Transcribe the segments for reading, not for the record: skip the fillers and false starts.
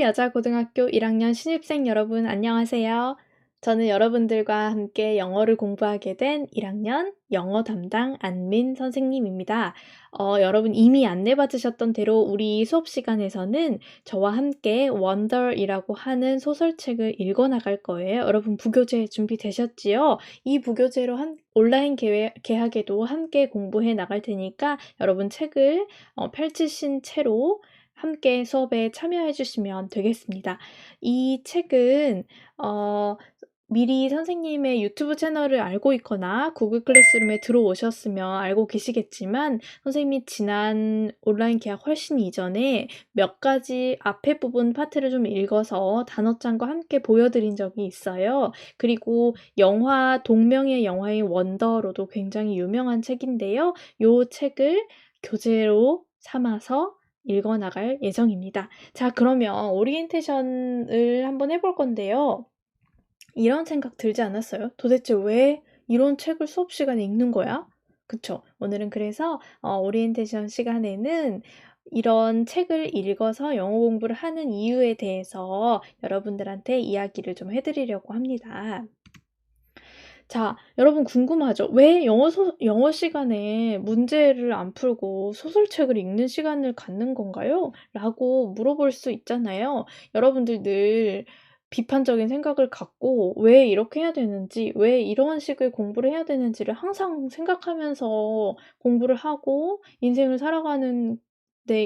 여자고등학교 1학년 신입생 여러분 안녕하세요. 저는 여러분들과 함께 영어를 공부하게 된 1학년 영어 담당 안민 선생님입니다. 여러분 이미 안내받으셨던 대로 우리 수업 시간에서는 저와 함께 원더이라고 하는 소설책을 읽어 나갈 거예요. 여러분 부교재 준비되셨지요? 이 부교재로 온라인 개학에도 함께 공부해 나갈 테니까 여러분 책을 펼치신 채로 함께 수업에 참여해 주시면 되겠습니다. 이 책은 미리 선생님의 유튜브 채널을 알고 있거나 구글 클래스룸에 들어오셨으면 알고 계시겠지만 선생님이 지난 온라인 개학 훨씬 이전에 몇 가지 앞에 부분 파트를 좀 읽어서 단어장과 함께 보여드린 적이 있어요. 그리고 동명의 영화인 원더로도 굉장히 유명한 책인데요. 이 책을 교재로 삼아서 읽어 나갈 예정입니다. 자, 그러면 오리엔테이션을 한번 해볼 건데요. 이런 생각 들지 않았어요? 도대체 왜 이런 책을 수업 시간에 읽는 거야? 그쵸? 오늘은 그래서 오리엔테이션 시간에는 이런 책을 읽어서 영어 공부를 하는 이유에 대해서 여러분들한테 이야기를 좀 해드리려고 합니다. 자, 여러분 궁금하죠? 왜 영어 시간에 문제를 안 풀고 소설책을 읽는 시간을 갖는 건가요? 라고 물어볼 수 있잖아요. 여러분들 늘 비판적인 생각을 갖고 왜 이렇게 해야 되는지, 왜 이런 식의 공부를 해야 되는지를 항상 생각하면서 공부를 하고 인생을 살아가는데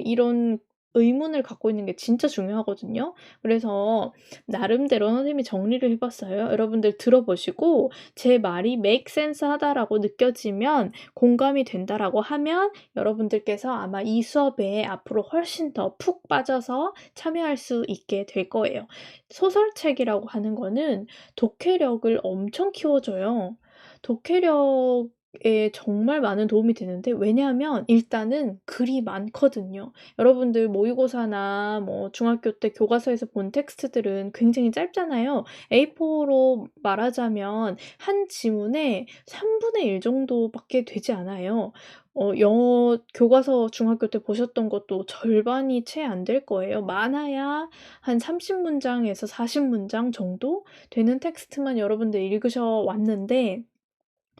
이런 의문을 갖고 있는 게 진짜 중요하거든요. 그래서 나름대로 선생님이 정리를 해 봤어요. 여러분들 들어보시고 제 말이 make sense 하다라고 느껴지면 공감이 된다라고 하면 여러분들께서 아마 이 수업에 앞으로 훨씬 더 푹 빠져서 참여할 수 있게 될 거예요. 소설책이라고 하는 거는 독해력을 엄청 키워줘요. 독해력에 정말 많은 도움이 되는데 왜냐하면 일단은 글이 많거든요. 여러분들 모의고사나 뭐 중학교 때 교과서에서 본 텍스트들은 굉장히 짧잖아요. A4로 말하자면 한 지문에 3분의 1 정도밖에 되지 않아요. 영어 교과서 중학교 때 보셨던 것도 절반이 채 안 될 거예요. 많아야 한 30문장에서 40문장 정도 되는 텍스트만 여러분들 읽으셔 왔는데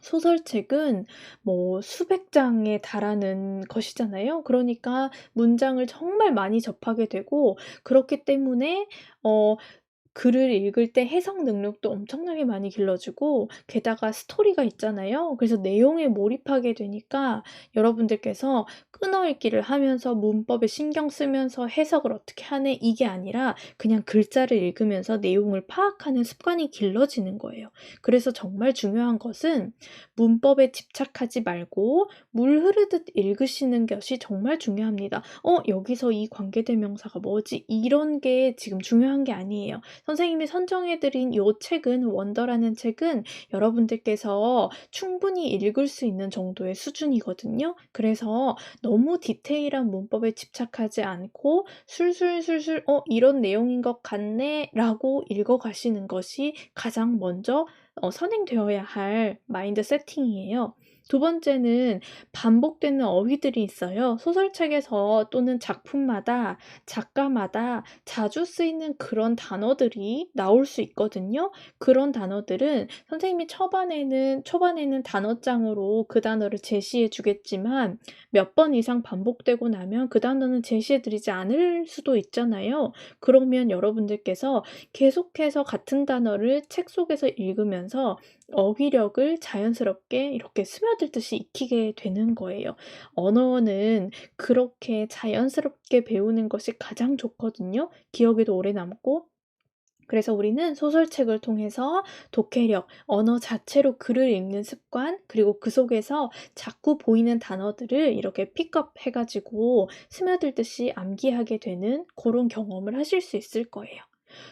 소설책은 뭐 수백 장에 달하는 것이잖아요. 그러니까 문장을 정말 많이 접하게 되고 그렇기 때문에 글을 읽을 때 해석 능력도 엄청나게 많이 길러주고 게다가 스토리가 있잖아요. 그래서 내용에 몰입하게 되니까 여러분들께서 끊어읽기를 하면서 문법에 신경 쓰면서 해석을 어떻게 하네 이게 아니라 그냥 글자를 읽으면서 내용을 파악하는 습관이 길러지는 거예요. 그래서 정말 중요한 것은 문법에 집착하지 말고 물 흐르듯 읽으시는 것이 정말 중요합니다. 여기서 이 관계대명사가 뭐지? 이런 게 지금 중요한 게 아니에요. 선생님이 선정해 드린 요 책은 원더라는 책은 여러분들께서 충분히 읽을 수 있는 정도의 수준이거든요. 그래서 너무 디테일한 문법에 집착하지 않고 술술술술 '이런 내용인 것 같네.'라고 읽어 가시는 것이 가장 먼저 선행되어야 할 마인드 세팅이에요. 두 번째는 반복되는 어휘들이 있어요. 소설책에서 또는 작품마다 작가마다 자주 쓰이는 그런 단어들이 나올 수 있거든요. 그런 단어들은 선생님이 초반에는 단어장으로 그 단어를 제시해 주겠지만 몇 번 이상 반복되고 나면 그 단어는 제시해 드리지 않을 수도 있잖아요. 그러면 여러분들께서 계속해서 같은 단어를 책 속에서 읽으면서 어휘력을 자연스럽게 이렇게 스며들듯이 익히게 되는 거예요. 언어는 그렇게 자연스럽게 배우는 것이 가장 좋거든요. 기억에도 오래 남고. 그래서 우리는 소설책을 통해서 독해력, 언어 자체로 글을 읽는 습관, 그리고 그 속에서 자꾸 보이는 단어들을 이렇게 픽업 해가지고 스며들듯이 암기하게 되는 그런 경험을 하실 수 있을 거예요.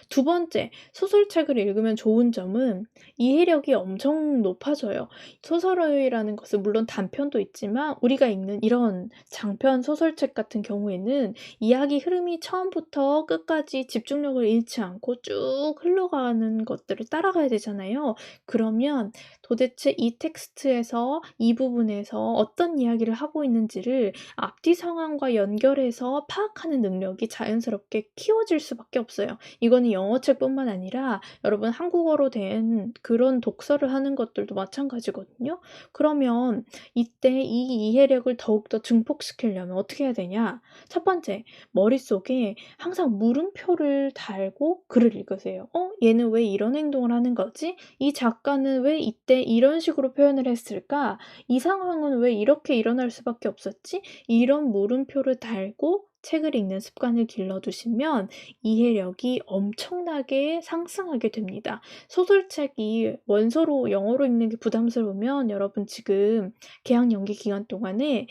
두 번째, 소설책을 읽으면 좋은 점은 이해력이 엄청 높아져요. 소설이라는 것은 물론 단편도 있지만 우리가 읽는 이런 장편 소설책 같은 경우에는 이야기 흐름이 처음부터 끝까지 집중력을 잃지 않고 쭉 흘러가는 것들을 따라가야 되잖아요. 그러면 도대체 이 텍스트에서 이 부분에서 어떤 이야기를 하고 있는지를 앞뒤 상황과 연결해서 파악하는 능력이 자연스럽게 키워질 수밖에 없어요. 이거는 영어책뿐만 아니라 여러분 한국어로 된 그런 독서를 하는 것들도 마찬가지거든요. 그러면 이때 이 이해력을 더욱더 증폭시키려면 어떻게 해야 되냐? 첫 번째, 머릿속에 항상 물음표를 달고 글을 읽으세요. 얘는 왜 이런 행동을 하는 거지? 이 작가는 왜 이때 이런 식으로 표현을 했을까? 이 상황은 왜 이렇게 일어날 수밖에 없었지? 이런 물음표를 달고 책을 읽는 습관을 길러두시면 이해력이 엄청나게 상승하게 됩니다. 소설책이 원서로 영어로 읽는 게 부담스러우면 여러분 지금 개학 연기 기간 동안에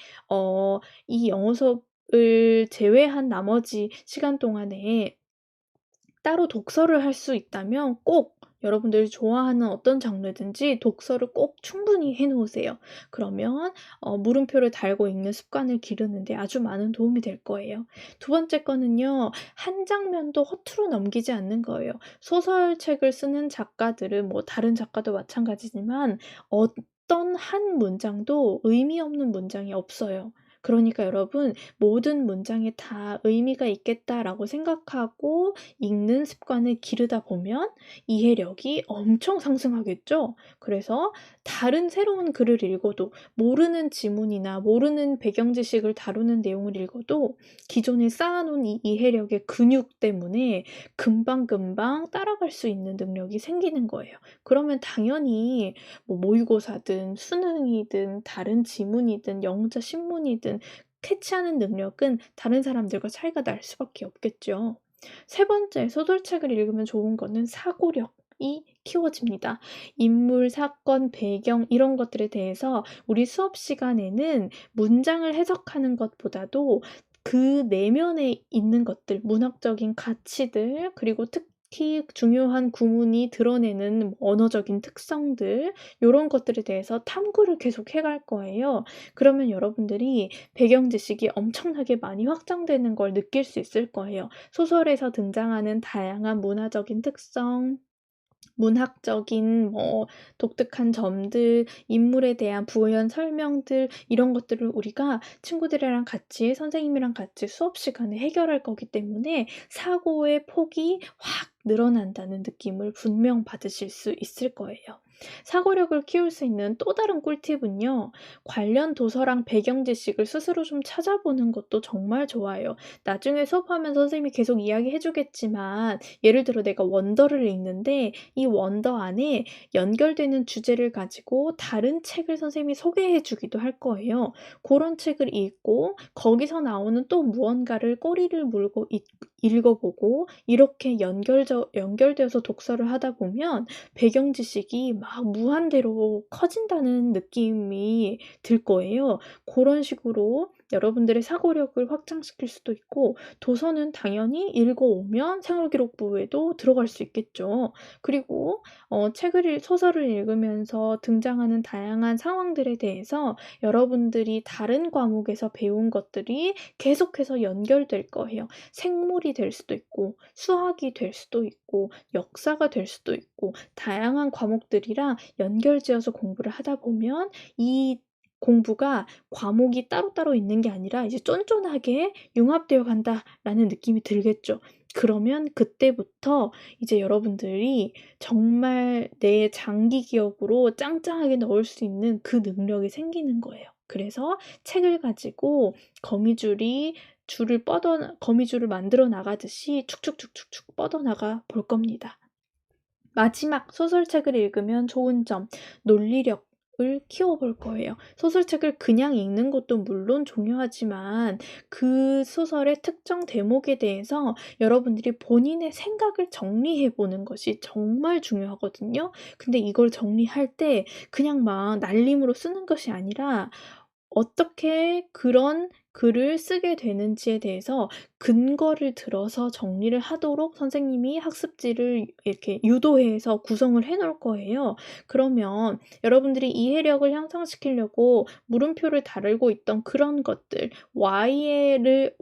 이 영어 수업을 제외한 나머지 시간 동안에 따로 독서를 할 수 있다면 꼭 여러분들이 좋아하는 어떤 장르든지 독서를 꼭 충분히 해 놓으세요. 그러면 물음표를 달고 읽는 습관을 기르는 데 아주 많은 도움이 될 거예요. 두 번째 거는요. 한 장면도 허투루 넘기지 않는 거예요. 소설책을 쓰는 작가들은 뭐 다른 작가도 마찬가지지만 어떤 한 문장도 의미 없는 문장이 없어요. 그러니까 여러분 모든 문장에 다 의미가 있겠다라고 생각하고 읽는 습관을 기르다 보면 이해력이 엄청 상승하겠죠. 그래서 다른 새로운 글을 읽어도 모르는 지문이나 모르는 배경 지식을 다루는 내용을 읽어도 기존에 쌓아놓은 이 이해력의 근육 때문에 금방금방 따라갈 수 있는 능력이 생기는 거예요. 그러면 당연히 뭐 모의고사든 수능이든 다른 지문이든 영어자 신문이든 캐치하는 능력은 다른 사람들과 차이가 날 수밖에 없겠죠. 세 번째, 소설책을 읽으면 좋은 거는 사고력이 키워집니다. 인물, 사건, 배경 이런 것들에 대해서 우리 수업 시간에는 문장을 해석하는 것보다도 그 내면에 있는 것들, 문학적인 가치들, 그리고 특히 중요한 구문이 드러내는 언어적인 특성들 요런 것들에 대해서 탐구를 계속 해 갈 거예요. 그러면 여러분들이 배경 지식이 엄청나게 많이 확장되는 걸 느낄 수 있을 거예요. 소설에서 등장하는 다양한 문화적인 특성, 문학적인 뭐 독특한 점들, 인물에 대한 부연 설명들 이런 것들을 우리가 친구들이랑 같이 선생님이랑 같이 수업 시간에 해결할 거기 때문에 사고의 폭이 확 늘어난다는 느낌을 분명 받으실 수 있을 거예요. 사고력을 키울 수 있는 또 다른 꿀팁은요. 관련 도서랑 배경 지식을 스스로 좀 찾아보는 것도 정말 좋아요. 나중에 수업하면서 선생님이 계속 이야기해 주겠지만 예를 들어 내가 원더를 읽는데 이 원더 안에 연결되는 주제를 가지고 다른 책을 선생님이 소개해 주기도 할 거예요. 고런 책을 읽고 거기서 나오는 또 무언가를 꼬리를 물고 읽어보고 이렇게 연결되어서 독서를 하다 보면 배경 지식이 막 무한대로 커진다는 느낌이 들 거예요. 고런 식으로 여러분들의 사고력을 확장시킬 수도 있고 도서는 당연히 읽어오면 생활기록부에도 들어갈 수 있겠죠. 그리고 소설을 읽으면서 등장하는 다양한 상황들에 대해서 여러분들이 다른 과목에서 배운 것들이 계속해서 연결될 거예요. 생물이 될 수도 있고 수학이 될 수도 있고 역사가 될 수도 있고 다양한 과목들이랑 연결지어서 공부를 하다 보면 이 공부가 과목이 따로따로 있는 게 아니라 이제 쫀쫀하게 융합되어 간다라는 느낌이 들겠죠. 그러면 그때부터 이제 여러분들이 정말 내 장기 기억으로 짱짱하게 넣을 수 있는 그 능력이 생기는 거예요. 그래서 책을 가지고 거미줄을 만들어 나가듯이 축축축축축 뻗어나가 볼 겁니다. 마지막 소설책을 읽으면 좋은 점, 논리력을 키워볼 거예요. 소설책을 그냥 읽는 것도 물론 중요하지만 그 소설의 특정 대목에 대해서 여러분들이 본인의 생각을 정리해 보는 것이 정말 중요하거든요. 근데 이걸 정리할 때 그냥 막 날림으로 쓰는 것이 아니라 어떻게 그런 글을 쓰게 되는지에 대해서 근거를 들어서 정리를 하도록 선생님이 학습지를 이렇게 유도해서 구성을 해 놓을 거예요. 그러면 여러분들이 이해력을 향상시키려고 물음표를 달고 있던 그런 것들,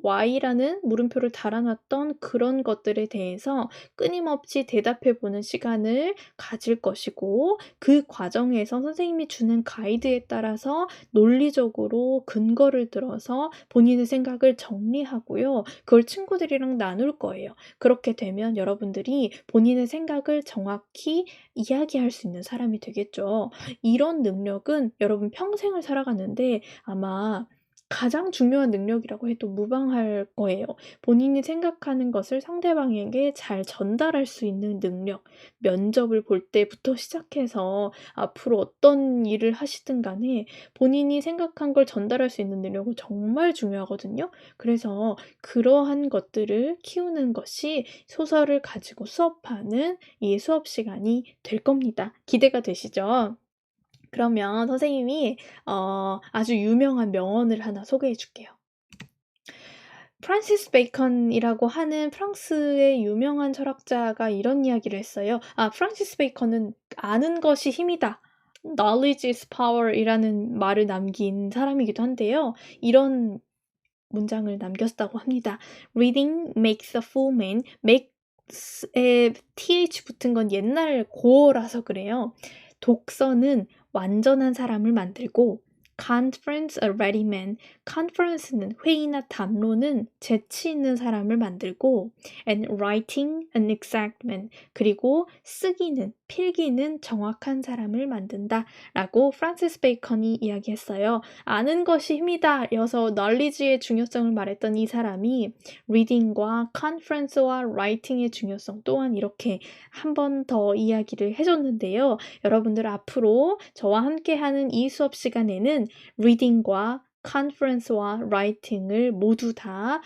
Y라는 물음표를 달아 놨던 그런 것들에 대해서 끊임없이 대답해 보는 시간을 가질 것이고, 그 과정에서 선생님이 주는 가이드에 따라서 논리적으로 근거를 들어서 본인의 생각을 정리하고요. 그걸 친구들이랑 나눌 거예요. 그렇게 되면 여러분들이 본인의 생각을 정확히 이야기할 수 있는 사람이 되겠죠. 이런 능력은 여러분 평생을 살아가는데 아마 가장 중요한 능력이라고 해도 무방할 거예요. 본인이 생각하는 것을 상대방에게 잘 전달할 수 있는 능력, 면접을 볼 때부터 시작해서 앞으로 어떤 일을 하시든 간에 본인이 생각한 걸 전달할 수 있는 능력은 정말 중요하거든요. 그래서 그러한 것들을 키우는 것이 소설을 가지고 수업하는 이 수업 시간이 될 겁니다. 기대가 되시죠? 그러면 선생님이 아주 유명한 명언을 하나 소개해 줄게요. 프란시스 베이컨이라고 하는 프랑스의 유명한 철학자가 이런 이야기를 했어요. 프란시스 베이컨은 아는 것이 힘이다. Knowledge is power 이라는 말을 남긴 사람이기도 한데요. 이런 문장을 남겼다고 합니다. Reading makes a fool man. makes에 th 붙은 건 옛날 고어라서 그래요. 독서는 완전한 사람을 만들고 conference a ready man. conference는 회의나 담론은 재치 있는 사람을 만들고 and writing an exact man. 그리고 쓰기는 필기는 정확한 사람을 만든다 라고 프란시스 베이컨이 이야기했어요. 아는 것이 힘이다 여서 knowledge의 중요성을 말했던 이 사람이 reading과 conference와 writing의 중요성 또한 이렇게 한 번 더 이야기를 해줬는데요. 여러분들 앞으로 저와 함께하는 이 수업 시간에는 reading과 conference와 writing을 모두 다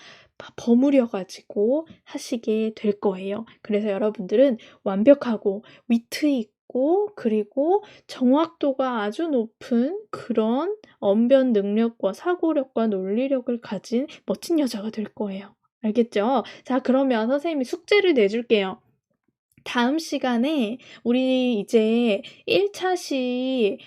버무려 가지고 하시게 될 거예요. 그래서 여러분들은 완벽하고 위트 있고 그리고 정확도가 아주 높은 그런 언변 능력과 사고력과 논리력을 가진 멋진 여자가 될 거예요. 알겠죠? 자, 그러면 선생님이 숙제를 내줄게요. 다음 시간에 우리 이제 1차시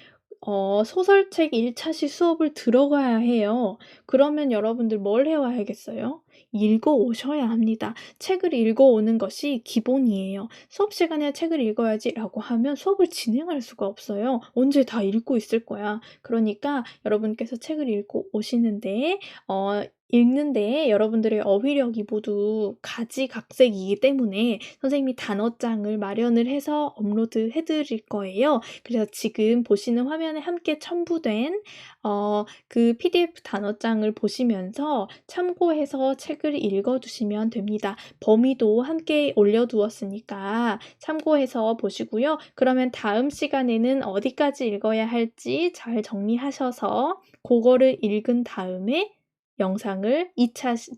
소설책 1차시 수업을 들어가야 해요. 그러면 여러분들 뭘 해와야겠어요? 읽어 오셔야 합니다. 책을 읽어 오는 것이 기본이에요. 수업 시간에 책을 읽어야지라고 하면 수업을 진행할 수가 없어요. 언제 다 읽고 있을 거야. 그러니까 여러분께서 책을 읽고 오시는데 읽는데 여러분들의 어휘력이 모두 가지각색이기 때문에 선생님이 단어장을 마련을 해서 업로드해 드릴 거예요. 그래서 지금 보시는 화면에 함께 첨부된 그 PDF 단어장을 보시면서 참고해서 책을 읽어두시면 됩니다. 범위도 함께 올려두었으니까 참고해서 보시고요. 그러면 다음 시간에는 어디까지 읽어야 할지 잘 정리하셔서 그거를 읽은 다음에 영상을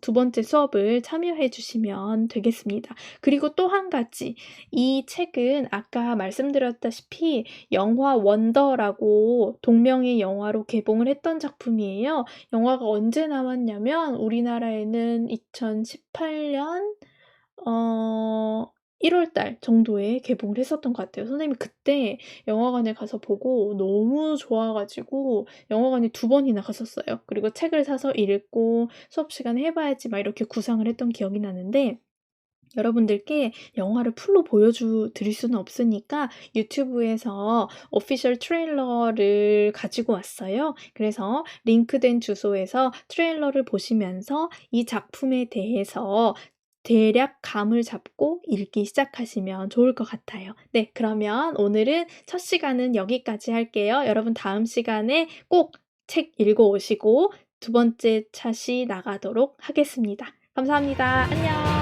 두 번째 수업을 참여해 주시면 되겠습니다. 그리고 또 한 가지, 이 책은 아까 말씀드렸다시피 영화 원더라고 동명의 영화로 개봉을 했던 작품이에요. 영화가 언제 나왔냐면 우리나라에는 2018년 1월달 정도에 개봉을 했었던 것 같아요. 선생님이 그때 영화관에 가서 보고 너무 좋아가지고 영화관에 2번이나 갔었어요. 그리고 책을 사서 읽고 수업 시간에 해봐야지 막 이렇게 구상을 했던 기억이 나는데 여러분들께 영화를 풀로 드릴 수는 없으니까 유튜브에서 오피셜 트레일러를 가지고 왔어요. 그래서 링크된 주소에서 트레일러를 보시면서 이 작품에 대해서 대략 감을 잡고 읽기 시작하시면 좋을 것 같아요. 네, 그러면 오늘은 첫 시간은 여기까지 할게요. 여러분 다음 시간에 꼭 책 읽어 오시고 두 번째 차시 나가도록 하겠습니다. 감사합니다. 안녕.